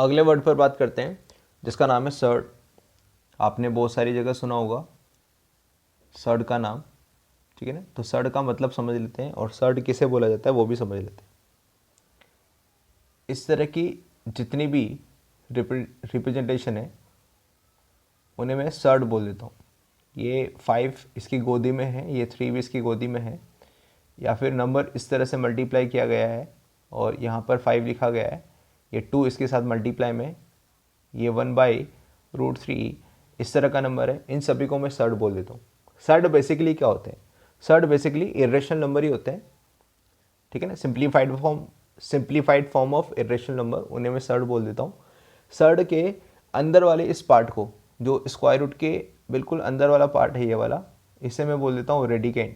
अगले वर्ड पर बात करते हैं जिसका नाम है सर्ड। आपने बहुत सारी जगह सुना होगा सर्ड का नाम, ठीक है ना। तो सर्ड का मतलब समझ लेते हैं और सर्ड किसे बोला जाता है वो भी समझ लेते हैं। इस तरह की जितनी भी रिप्रेजेंटेशन है उन्हें मैं सर्ड बोल देता हूँ। ये 5 इसकी गोदी में है, ये 3 भी इसकी गोदी में है, या फिर नंबर इस तरह से मल्टीप्लाई किया गया है और यहाँ पर 5 लिखा गया है, ये 2 इसके साथ मल्टीप्लाई में, ये 1/√3 इस तरह का नंबर है। इन सभी को मैं सर्ड बोल देता हूँ। सर्ड बेसिकली क्या होते हैं? सर्ड बेसिकली इरेशनल नंबर ही होते हैं, ठीक है ना। Simplified form of irrational number, उन्हें मैं सर्ड बोल देता हूँ। सर्ड के अंदर वाले इस पार्ट को, जो स्क्वायर रूट के बिल्कुल अंदर वाला पार्ट है ये वाला, इसे मैं बोल देता हूँ रेडिकेंड।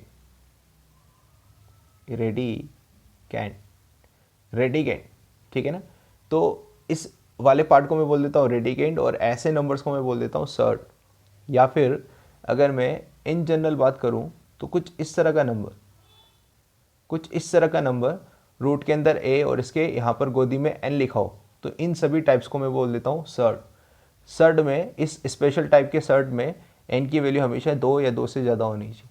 रेडिकेंड, ठीक है ना। तो इस वाले पार्ट को मैं बोल देता हूँ रेडिकेंड और ऐसे नंबर्स को मैं बोल देता हूँ सर्ड। या फिर अगर मैं इन जनरल बात करूँ तो कुछ इस तरह का नंबर रूट के अंदर ए और इसके यहाँ पर गोदी में एन लिखा हो, तो इन सभी टाइप्स को मैं बोल देता हूँ सर्ड। सर्ड में, इस स्पेशल टाइप के सर्ड में एन की वैल्यू हमेशा 2 या 2 से ज़्यादा होनी चाहिए,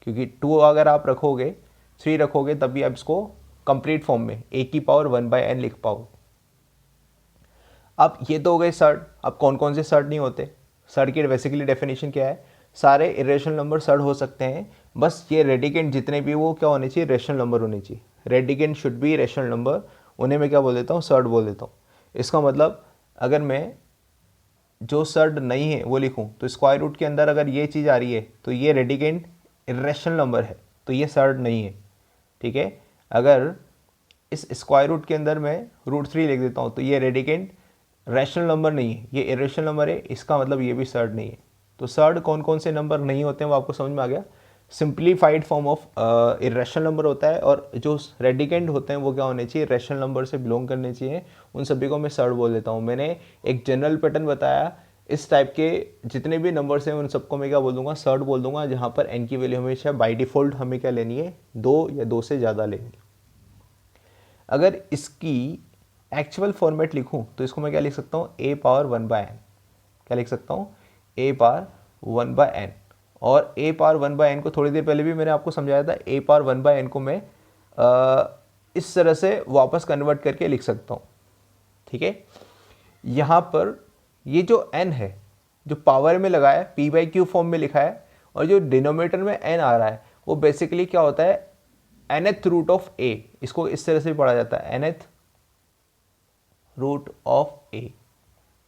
क्योंकि 2 अगर आप रखोगे, 3 रखोगे, तभी आप इसको कंप्लीट फॉर्म में a⁴ लिख पाओ। अब ये तो हो गए सर्ड। अब कौन कौन से सर्ड नहीं होते? सर्ड की बेसिकली डेफिनेशन क्या है? सारे इरेशनल नंबर सर्ड हो सकते हैं, बस ये रेडिकेंड जितने भी वो क्या होने चाहिए? रेशनल नंबर होने चाहिए। Radicand should be rational number, उन्हें मैं क्या बोल देता हूँ? सर्ड बोल देता हूँ। इसका मतलब अगर मैं जो सर्ड नहीं है वो लिखूं तो स्क्वायर रूट के अंदर अगर ये चीज़ आ रही है तो ये रेडिकेंड इरेशनल नंबर है, तो ये सर्ड नहीं है, ठीक है। अगर इस स्क्वायर रूट के अंदर मैं √3 लिख देता हूँ तो ये रेडिकेंड रैशनल नंबर नहीं है, ये इरेशनल नंबर है, इसका मतलब ये भी सर्ड नहीं है। तो सर्ड कौन कौन से नंबर नहीं होते हैं वो आपको समझ में आ गया। Simplified form of irrational number होता है, और जो रेडिकेंड होते हैं वो क्या होने चाहिए? रैशनल नंबर से बिलोंग करने चाहिए। उन सभी को मैं सर्ड बोल देता हूँ। मैंने एक जनरल पैटर्न बताया, इस टाइप के जितने भी नंबर्स हैं उन सबको मैं क्या बोल दूंगा? सर्ड बोल दूंगा, जहाँ पर एन की वैल्यू हमेशा बाई डिफ़ॉल्ट हमें क्या लेनी है? 2 या 2 से ज़्यादा लेनी है। अगर इसकी एक्चुअल फॉर्मेट लिखूं तो इसको मैं क्या लिख सकता हूँ? a⁴1/n। क्या लिख सकता हूँ? a⁴1/n। और a⁴1/n को थोड़ी देर पहले भी मैंने आपको समझाया था। a⁴1/n को मैं इस तरह से वापस कन्वर्ट करके लिख सकता हूँ, ठीक है। यहाँ पर ये जो n है, जो पावर में लगा है, p/q फॉर्म में लिखा है, और जो डिनोमिनेटर में n आ रहा है वो बेसिकली क्या होता है? nth root of a। इसको इस तरह से पढ़ा जाता है, nth रूट ऑफ a,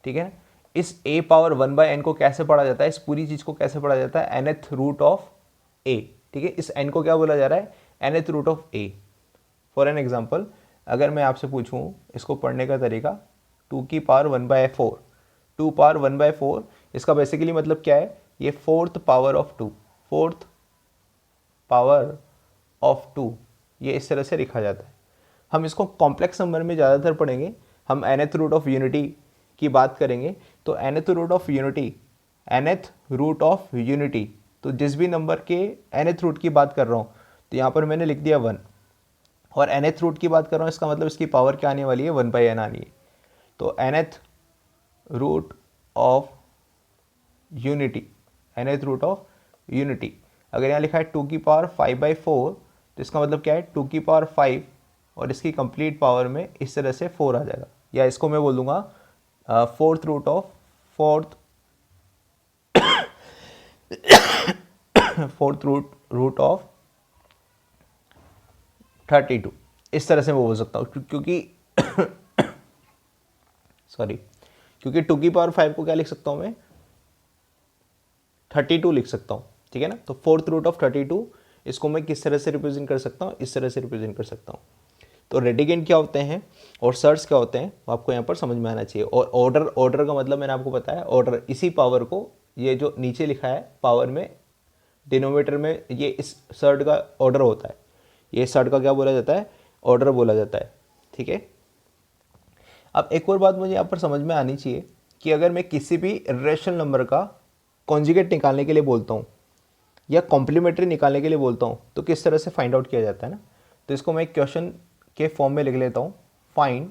ठीक है ना। इस a⁴1/n को कैसे पढ़ा जाता है? इस पूरी चीज को कैसे पढ़ा जाता है? nth रूट ऑफ a, ठीक है। इस n को क्या बोला जा रहा है? nth root of a। For an example, अगर मैं आपसे पूछूं इसको पढ़ने का तरीका, 2⁴1/4, 2⁴1/4, इसका बेसिकली मतलब क्या है? ये 4th power of 2, 4th power of 2, ये इस तरह से लिखा जाता है। हम इसको कॉम्प्लेक्स नंबर में ज़्यादातर पढ़ेंगे, हम nth रूट ऑफ यूनिटी की बात करेंगे। तो nth रूट ऑफ यूनिटी, तो जिस भी नंबर के nth रूट की बात कर रहा हूँ, तो यहाँ पर मैंने लिख दिया 1, और nth रूट की बात कर रहा हूँ, इसका मतलब इसकी पावर क्या आने वाली है? 1/n आनी है। तो nth रूट ऑफ यूनिटी, अगर यहाँ लिखा है 2⁵5/4, तो इसका मतलब क्या है? 2⁵5 और इसकी कंप्लीट पावर में इस तरह से 4 आ जाएगा, या इसको मैं बोल दूंगा 4th रूट ऑफ 32, इस तरह से मैं बोल सकता हूँ, क्योंकि सॉरी, क्योंकि 2⁵5 को क्या लिख सकता हूँ मैं? 32 लिख सकता हूँ, ठीक है ना। तो 4th रूट ऑफ 32, इसको मैं किस तरह से रिप्रेजेंट कर सकता हूँ? इस तरह से रिप्रेजेंट कर सकता हूँ। तो रेडिकेंड क्या होते हैं और सर्ड्स क्या होते हैं वो आपको यहाँ पर समझ में आना चाहिए। और ऑर्डर का मतलब मैंने आपको बताया, ऑर्डर इसी पावर को, ये जो नीचे लिखा है पावर में, डिनोमिनेटर में, ये इस सर्ड का ऑर्डर होता है। ये सर्ड का क्या बोला जाता है? ऑर्डर बोला जाता है, ठीक है। अब एक और बात मुझे यहाँ पर समझ में आनी चाहिए कि अगर मैं किसी भी रेशनल नंबर का कॉन्जुगेट निकालने के लिए बोलता हूँ या कॉम्प्लीमेंट्री निकालने के लिए बोलता हूँ तो किस तरह से फाइंड आउट किया जाता है ना। तो इसको मैं एक क्वेश्चन के फॉर्म में लिख लेता हूँ, find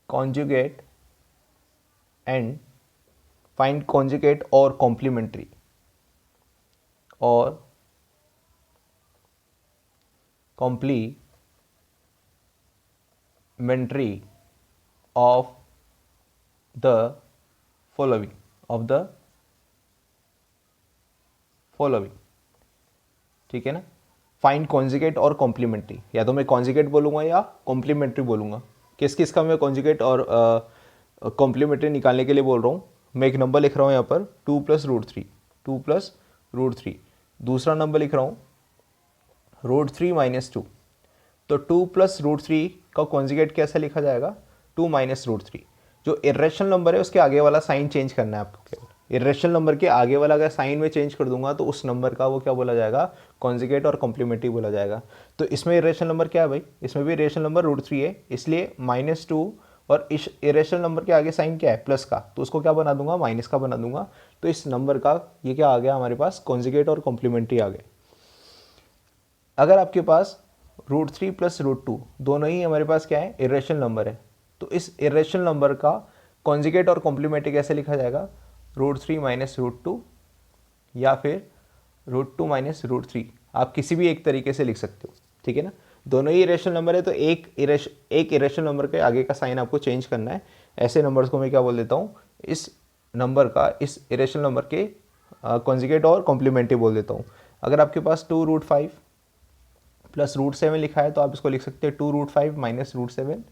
conjugate and find conjugate or complementary or complementary of the following ठीक है ना. फाइंड कॉन्जुगेट और कॉम्प्लीमेंट्री, या तो मैं कॉन्जुगेट बोलूँगा या कॉम्प्लीमेंट्री बोलूँगा. किस किस का मैं कॉन्जुगेट और कॉम्प्लीमेंट्री निकालने के लिए बोल रहा हूँ. मैं एक नंबर लिख रहा हूँ यहाँ पर 2 + √3. दूसरा नंबर लिख रहा हूँ √3 - 2. तो 2 + √3 का कॉन्जुगेट कैसे लिखा जाएगा, 2 - √3. जो इरेशनल नंबर है उसके आगे वाला साइन चेंज करना है आपको केवल. इरेशनल नंबर के आगे वाला अगर साइन में चेंज कर दूंगा तो उस नंबर का वो क्या बोला जाएगा, कॉन्जुगेट और कॉम्प्लीमेंट्री बोला जाएगा. तो इसमें इरेशनल नंबर क्या है भाई, इसमें भी इरेशनल नंबर √3 है, इसलिए -2 और इस इरेशनल नंबर के आगे साइन क्या है, प्लस का, तो उसको क्या बना दूंगा, माइनस का बना दूंगा. तो इस नंबर का ये क्या आ गया हमारे पास, कॉन्जुगेट और कॉम्प्लीमेंट्री आ गए. अगर आपके पास √3 + √2 दोनों ही हमारे पास क्या है, इरेशनल नंबर है, तो इस इरेशनल नंबर का कॉन्जुगेट और कॉम्प्लीमेंट्री कैसे लिखा जाएगा, √3 - √2 या फिर √2 - √3. आप किसी भी एक तरीके से लिख सकते हो, ठीक है ना. दोनों ही इरेशनल नंबर है तो एक इरेशनल नंबर के आगे का साइन आपको चेंज करना है. ऐसे नंबर्स को मैं क्या बोल देता हूँ, इस नंबर का इस इरेशनल नंबर के कॉन्जुगेट और कॉम्प्लीमेंट्री बोल देता हूँ. अगर आपके पास 2√5 + √7 लिखा है तो आप इसको लिख सकते हैं 2√5 - √7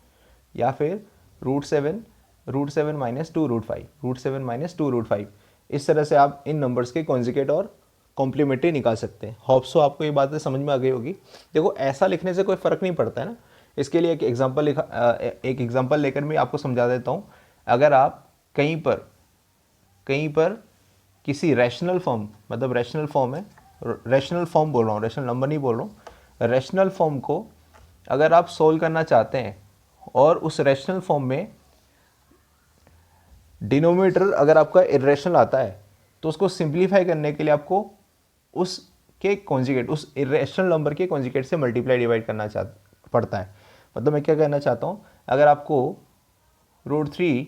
या फिर √7 - 2√5, √7 - 2√5. इस तरह से आप इन नंबर्स के कॉन्जुगेट और कॉम्प्लीमेंट्री निकाल सकते हैं. होप सो आपको ये बातें समझ में आ गई होगी. देखो ऐसा लिखने से कोई फ़र्क नहीं पड़ता है ना. इसके लिए एक एग्जांपल लेकर मैं आपको समझा देता हूँ. अगर आप कहीं पर किसी रैशनल फॉर्म, मतलब रैशनल फॉर्म है, रैशनल फॉर्म बोल रहा हूँ, रैशनल नंबर नहीं बोल रहा हूँ, रैशनल फॉर्म को अगर आप सोल्व करना चाहते हैं और उस रैशनल फॉर्म में डिनोमिनेटर अगर आपका इरेशनल आता है तो उसको सिंप्लीफाई करने के लिए आपको उसके कॉन्जुगेट, उस इरेशनल नंबर के कॉन्जुगेट से मल्टीप्लाई डिवाइड करना पड़ता है. मतलब मैं क्या कहना चाहता हूँ, अगर आपको √3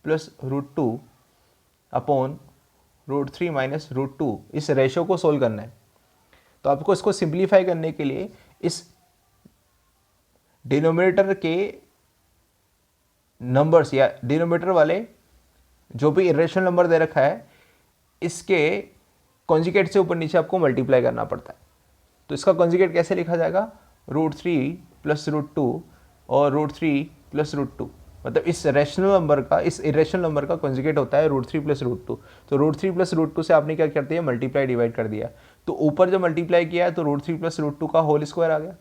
+ √2 अपॉन √3 - √2 इस रेशो को सोल्व करना है तो आपको इसको सिंप्लीफाई करने के लिए इस डिनोमिनेटर के नंबर्स या डिनोमिनेटर वाले जो भी इरेशनल नंबर दे रखा है इसके कॉन्जुगेट से ऊपर नीचे आपको मल्टीप्लाई करना पड़ता है. तो इसका कॉन्जुगेट कैसे लिखा जाएगा, √3 + √2 और √3 + √2. मतलब इस रैशनल नंबर का इस इरेशनल नंबर का कॉन्जुगेट होता है √3 + √2. तो √3 + √2 से आपने क्या कर दिया, मल्टीप्लाई डिवाइड कर दिया. तो ऊपर जब मल्टीप्लाई किया है तो √3 + √2 का होल स्क्वायर आ गया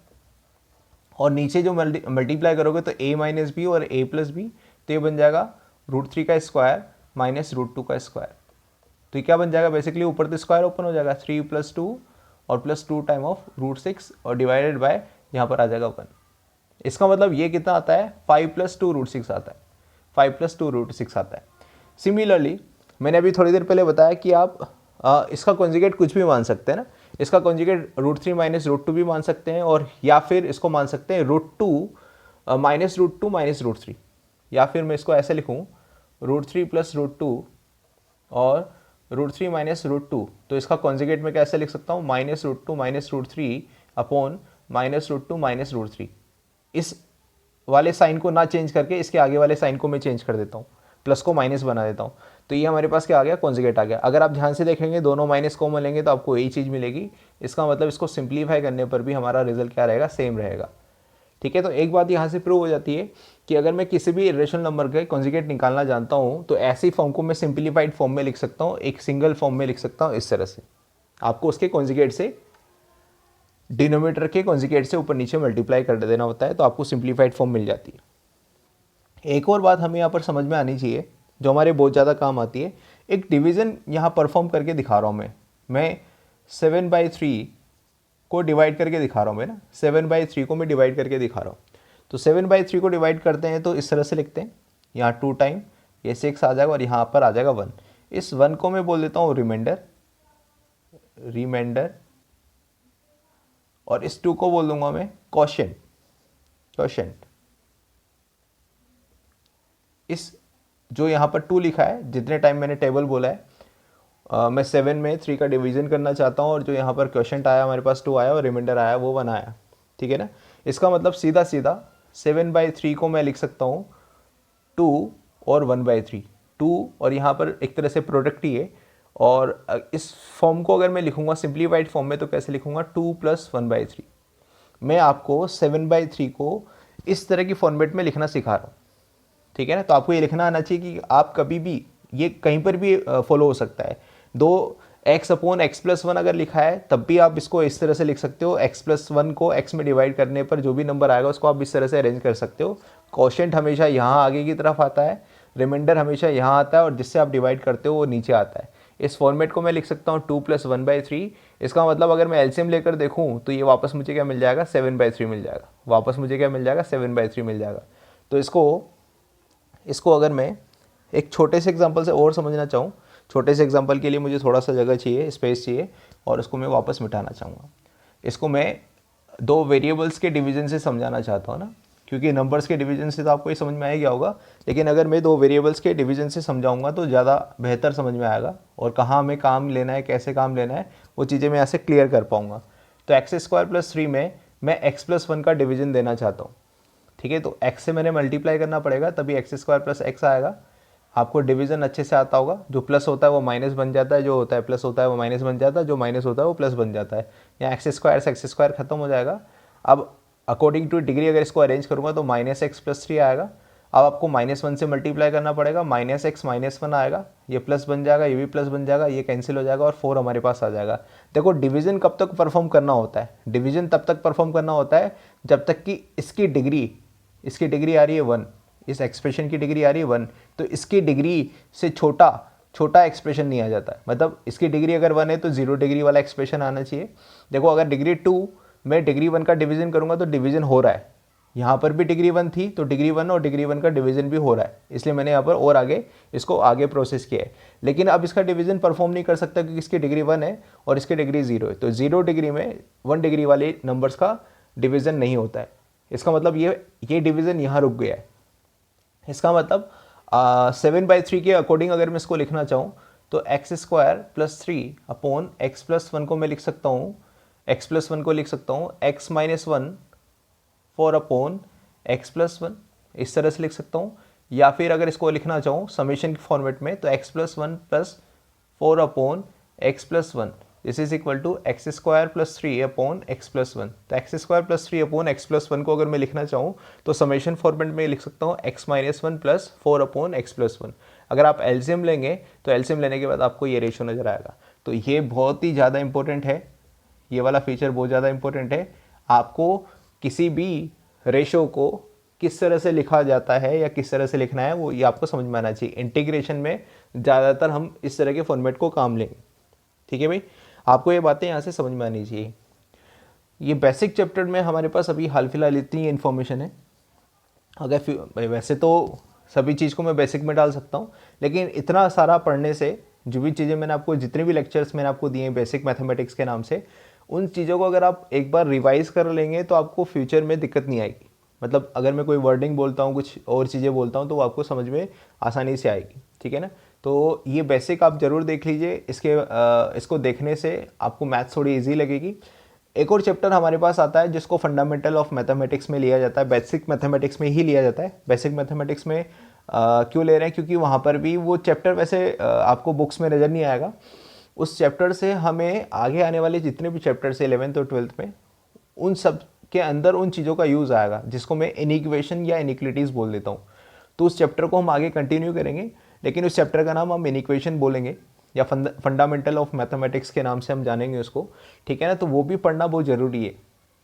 और नीचे जो मल्टीप्लाई करोगे तो a - b और a + b, तो ये बन जाएगा √3 का स्क्वायर - √2 का स्क्वायर. तो ये क्या बन जाएगा, बेसिकली ऊपर तो स्क्वायर ओपन हो जाएगा 3 + 2 और +2 टाइम ऑफ √6 और डिवाइडेड बाय यहाँ पर आ जाएगा 1. इसका मतलब ये कितना आता है, 5 + 2 √6 आता है, 5 + 2 √6 आता है. सिमिलरली मैंने अभी थोड़ी देर पहले बताया कि आप इसका कॉन्जुगेट कुछ भी मान सकते हैं ना. इसका कॉन्जुगेट √3 - √2 भी मान सकते हैं और या फिर इसको मान सकते हैं √2 - √3, या फिर मैं इसको ऐसे लिखूँ √3 + √2 और √3 - √2. तो इसका कॉन्जुगेट में कैसे लिख सकता हूँ, -√2 - √3 अपॉन -√2 - √3. इस वाले साइन को ना चेंज करके इसके आगे वाले साइन को मैं चेंज कर देता हूँ, प्लस को माइनस बना देता हूँ. तो ये हमारे पास क्या आ गया, कॉन्जुगेट आ गया. अगर आप ध्यान से देखेंगे दोनों माइनस कॉमन लेंगे तो आपको यही चीज़ मिलेगी. इसका मतलब इसको सिंप्लीफाई करने पर भी हमारा रिजल्ट क्या रहेगा, सेम रहेगा. ठीक है. तो एक बात यहाँ से प्रूव हो जाती है कि अगर मैं किसी भी इरेशनल नंबर के कॉन्जुगेट निकालना जानता हूँ तो ऐसी फॉर्म को मैं सिंप्लीफाइड फॉर्म में लिख सकता हूँ, एक सिंगल फॉर्म में लिख सकता हूँ. इस तरह से आपको उसके कॉन्जुगेट से डिनोमिनेटर के कॉन्जुगेट से ऊपर नीचे मल्टीप्लाई कर देना होता है तो आपको सिंप्लीफाइड फॉर्म मिल जाती है. एक और बात हमें यहाँ पर समझ में आनी चाहिए जो हमारे बहुत ज़्यादा काम आती है. एक डिवीज़न यहाँ परफॉर्म करके दिखा रहा हूँ मैं 7/3 को डिवाइड करके दिखा रहा हूँ मैं ना, 7/3 को मैं डिवाइड करके दिखा रहा हूँ. तो 7/3 को डिवाइड करते हैं तो इस तरह से लिखते हैं, यहाँ 2 टाइम ये 6 आ जाएगा और यहाँ पर आ जाएगा 1. इस 1 को मैं बोल देता हूँ रिमाइंडर और इस 2 को बोल दूंगा मैं क्वोशिएंट. इस जो यहाँ पर 2 लिखा है, जितने टाइम मैंने टेबल बोला है, मैं 7 में 3 का डिवीज़न करना चाहता हूँ और जो यहाँ पर क्वेश्चन आया हमारे पास 2 आया और रिमाइंडर आया वो 1 आया, ठीक है ना। इसका मतलब सीधा सीधा 7/3 को मैं लिख सकता हूँ 2 और 1/3, 2 और यहाँ पर एक तरह से प्रोडक्ट ही है। और इस फॉर्म को अगर मैं लिखूँगा सिंप्लीफाइड फॉर्म में तो कैसे लिखूँगा, 2 + 1/3। मैं आपको 7/3 को इस तरह की फॉर्मेट में लिखना सिखा रहा हूँ, ठीक है ना। तो आपको ये लिखना आना चाहिए कि आप कभी भी ये कहीं पर भी फॉलो हो सकता है। 2x/x+1 अगर लिखा है तब भी आप इसको इस तरह से लिख सकते हो। x+1 को x में डिवाइड करने पर जो भी नंबर आएगा उसको आप इस तरह से अरेंज कर सकते हो। क्वोशिएंट हमेशा यहाँ आगे की तरफ आता है, रिमाइंडर हमेशा यहाँ आता है और जिससे आप डिवाइड करते हो वो नीचे आता है। इस फॉर्मेट को मैं लिख सकता हूँ 2 + 1/3। इसका मतलब अगर मैं एलसीएम लेकर देखूँ तो ये वापस मुझे क्या मिल जाएगा, 7/3 मिल जाएगा। वापस मुझे क्या मिल जाएगा, 7/3 मिल जाएगा। तो इसको अगर मैं एक छोटे से एग्जांपल से और समझना चाहूँ, छोटे से एग्जांपल के लिए मुझे थोड़ा सा जगह चाहिए, स्पेस चाहिए, और उसको मैं वापस मिटाना चाहूँगा। इसको मैं 2 वेरिएबल्स के डिवीज़न से समझाना चाहता हूँ ना, क्योंकि नंबर्स के डिवीज़न से तो आपको ये समझ में आ गया होगा, लेकिन अगर मैं 2 वेरिएबल्स के डिवीज़न से समझाऊंगा तो ज़्यादा बेहतर समझ में आएगा और कहाँ हमें काम लेना है, कैसे काम लेना है, वो चीज़ें मैं ऐसे क्लियर कर पाऊँगा। तो x² + 3 में मैं x+1 का डिवीज़न देना चाहता हूँ, ठीक है। तो x से मैंने मल्टीप्लाई करना पड़ेगा तभी x² + x आएगा। आपको डिवीज़न अच्छे से आता होगा, जो प्लस होता है वो माइनस बन जाता है, जो होता है प्लस होता है वो माइनस बन जाता है, जो माइनस होता है वो प्लस बन जाता है। यहाँ x² से x² खत्म हो जाएगा। अब अकॉर्डिंग टू डिग्री अगर इसको अरेंज करूँगा तो -x + 3 आएगा। अब आपको -1 से मल्टीप्लाई करना पड़ेगा, -x -1 आएगा, ये प्लस बन जाएगा, ये भी प्लस बन जाएगा, ये कैंसिल हो जाएगा और 4 हमारे पास आ जाएगा। देखो डिवीज़न कब तक परफॉर्म करना होता है, डिवीज़न तब तक परफॉर्म करना होता है जब तक कि इसकी डिग्री आ रही है 1, इस एक्सप्रेशन की डिग्री आ रही है 1, तो इसकी डिग्री से छोटा एक्सप्रेशन नहीं आ जाता है। मतलब इसकी डिग्री अगर 1 है तो 0 डिग्री वाला एक्सप्रेशन आना चाहिए। देखो अगर डिग्री 2 मैं डिग्री 1 का डिवीज़न करूँगा तो डिवीज़न हो रहा है, यहाँ पर भी डिग्री 1 थी तो डिग्री 1 और डिग्री 1 का डिवीज़न भी हो रहा है, इसलिए मैंने यहाँ पर और आगे इसको आगे प्रोसेस किया है। लेकिन अब इसका डिवीज़न परफॉर्म नहीं कर सकता क्योंकि इसकी डिग्री 1 है और इसकी डिग्री 0 है, तो 0 डिग्री में 1 डिग्री वाले नंबर्स का डिवीज़न नहीं होता है। इसका मतलब ये डिवीज़न यहाँ रुक गया है। इसका मतलब 7/3 के अकॉर्डिंग अगर मैं इसको लिखना चाहूँ तो x² + 3 अपॉन x+1 को मैं लिख सकता हूँ, x+1 को लिख सकता हूँ x - 1 4 अपॉन x+1, इस तरह से लिख सकता हूँ। या फिर अगर इसको लिखना चाहूँ समेशन के फॉर्मेट में तो x+1 + 4 upon x+1 this is equal to x² + 3 upon x+1। तो x² + 3 अपॉन x+1 को अगर मैं लिखना चाहूँ तो समेशन फॉर्मेट में लिख सकता हूँ x - 1 + 4 अपॉन x+1। अगर आप एलसीएम लेंगे तो एलसीएम लेने के बाद आपको ये रेशो नज़र आएगा। तो ये बहुत ही ज़्यादा इंपॉर्टेंट है, ये वाला फीचर बहुत ज़्यादा इंपॉर्टेंट है। आपको किसी भी रेशो को किस तरह से लिखा जाता है या किस तरह से लिखना है वो ये आपको समझ में आना चाहिए। इंटीग्रेशन में ज़्यादातर हम इस तरह के फॉर्मेट को काम लेंगे, ठीक है भाई। आपको ये बातें यहाँ से समझ में आनी चाहिए। ये बेसिक चैप्टर में हमारे पास अभी हाल फिलहाल इतनी इन्फॉर्मेशन है। अगर वैसे तो सभी चीज़ को मैं बेसिक में डाल सकता हूँ, लेकिन इतना सारा पढ़ने से जो भी चीज़ें मैंने आपको जितने भी लेक्चर्स मैंने आपको दिए हैं बेसिक मैथमेटिक्स के नाम से, उन चीज़ों को अगर आप एक बार रिवाइज कर लेंगे तो आपको फ्यूचर में दिक्कत नहीं आएगी। मतलब अगर मैं कोई वर्डिंग बोलता हूँ, कुछ और चीज़ें बोलता हूँ तो वो आपको समझ में आसानी से आएगी, ठीक है ना। तो ये बेसिक आप ज़रूर देख लीजिए, इसको देखने से आपको मैथ्स थोड़ी ईजी लगेगी। एक और चैप्टर हमारे पास आता है जिसको फंडामेंटल ऑफ मैथमेटिक्स में लिया जाता है, बेसिक मैथमेटिक्स में ही लिया जाता है। बेसिक मैथमेटिक्स में क्यों ले रहे हैं, क्योंकि वहाँ पर भी वो चैप्टर वैसे आपको बुक्स में नज़र नहीं आएगा। उस चैप्टर से हमें आगे आने वाले जितने भी चैप्टर्स 11th और 12th में, उन सब के अंदर उन चीज़ों का यूज़ आएगा जिसको मैं इनिक्वेशन या इनिक्विटीज़ बोल देता हूँ। तो उस चैप्टर को हम आगे कंटिन्यू करेंगे, लेकिन उस चैप्टर का नाम हम इनिक्वेशन बोलेंगे या फंडामेंटल ऑफ मैथमेटिक्स के नाम से हम जानेंगे उसको, ठीक है ना। तो वो भी पढ़ना बहुत ज़रूरी है,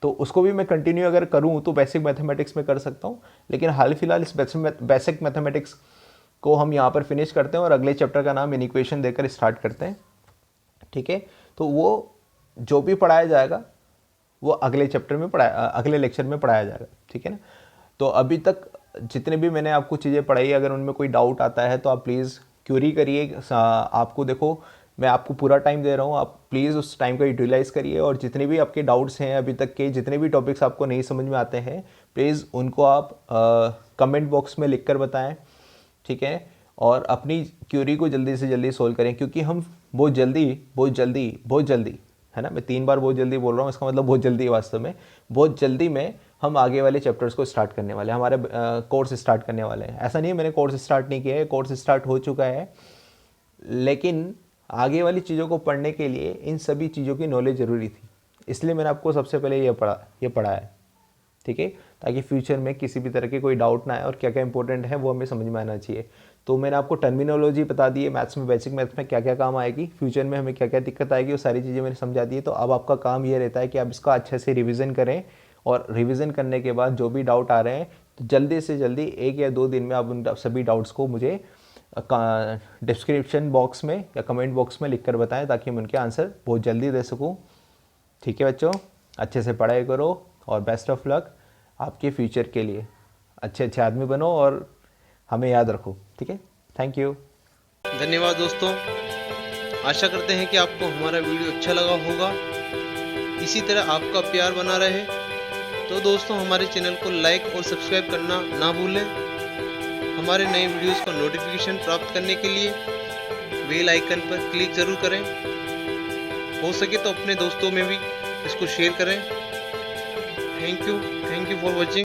तो उसको भी मैं कंटिन्यू अगर करूँ तो बेसिक मैथमेटिक्स में कर सकता हूँ। लेकिन हाल फिलहाल इस बेसिक मैथमेटिक्स को हम यहाँ पर फिनिश करते हैं और अगले चैप्टर का नाम इनिक्वेशन देकर स्टार्ट करते हैं, ठीक है। तो वो जो भी पढ़ाया जाएगा वो अगले चैप्टर में अगले लेक्चर में पढ़ाया जाएगा, ठीक है ना। तो अभी तक जितने भी मैंने आपको चीज़ें पढ़ाई, अगर उनमें कोई डाउट आता है तो आप प्लीज़ क्यूरी करिए। आपको देखो मैं आपको पूरा टाइम दे रहा हूँ, आप प्लीज़ उस टाइम का यूटिलाइज़ करिए और जितने भी आपके डाउट्स हैं अभी तक के, जितने भी टॉपिक्स आपको नहीं समझ में आते हैं, प्लीज़ उनको आप कमेंट बॉक्स में लिख कर बताएं। ठीक है, और अपनी क्यूरी को जल्दी से जल्दी सोल्व करें, क्योंकि हम बहुत जल्दी है ना, मैं 3 बार बहुत जल्दी बोल रहा हूँ, इसका मतलब बहुत जल्दी है वास्तव में, बहुत जल्दी में हम आगे वाले चैप्टर्स को स्टार्ट करने वाले हैं, हमारे कोर्स स्टार्ट करने वाले हैं। ऐसा नहीं है मैंने कोर्स स्टार्ट नहीं किया है, कोर्स स्टार्ट हो चुका है, लेकिन आगे वाली चीज़ों को पढ़ने के लिए इन सभी चीज़ों की नॉलेज ज़रूरी थी, इसलिए मैंने आपको सबसे पहले ये पढ़ा है, ठीक है, ताकि फ्यूचर में किसी भी तरह के कोई डाउट ना आए और क्या क्या इंपॉर्टेंट है वो हमें समझ में आना चाहिए। तो मैंने आपको टर्मिनोलॉजी बता दी है, मैथ्स में, बेसिक मैथ्स में क्या क्या काम आएगी, फ्यूचर में हमें क्या क्या दिक्कत आएगी, वो सारी चीज़ें मैंने समझा दी है। तो अब आपका काम ये रहता है कि आप इसका अच्छे से रिविज़न करें, और रिविज़न करने के बाद जो भी डाउट आ रहे हैं तो जल्दी से जल्दी 1 या 2 दिन में आप उन सभी डाउट्स को मुझे डिस्क्रिप्शन बॉक्स में या कमेंट बॉक्स में लिख कर बताएं, ताकि मैं उनके आंसर बहुत जल्दी दे सकूं। ठीक है बच्चों, अच्छे से पढ़ाई करो और बेस्ट ऑफ लक आपके फ्यूचर के लिए। अच्छे अच्छे आदमी बनो और हमें याद रखो, ठीक है। Thank you. धन्यवाद दोस्तों, आशा करते हैं कि आपको हमारा वीडियो अच्छा लगा होगा। इसी तरह आपका प्यार बना रहे तो दोस्तों हमारे चैनल को लाइक और सब्सक्राइब करना ना भूलें। हमारे नए वीडियोस का नोटिफिकेशन प्राप्त करने के लिए बेल आइकन पर क्लिक ज़रूर करें। हो सके तो अपने दोस्तों में भी इसको शेयर करें। Thank you for watching.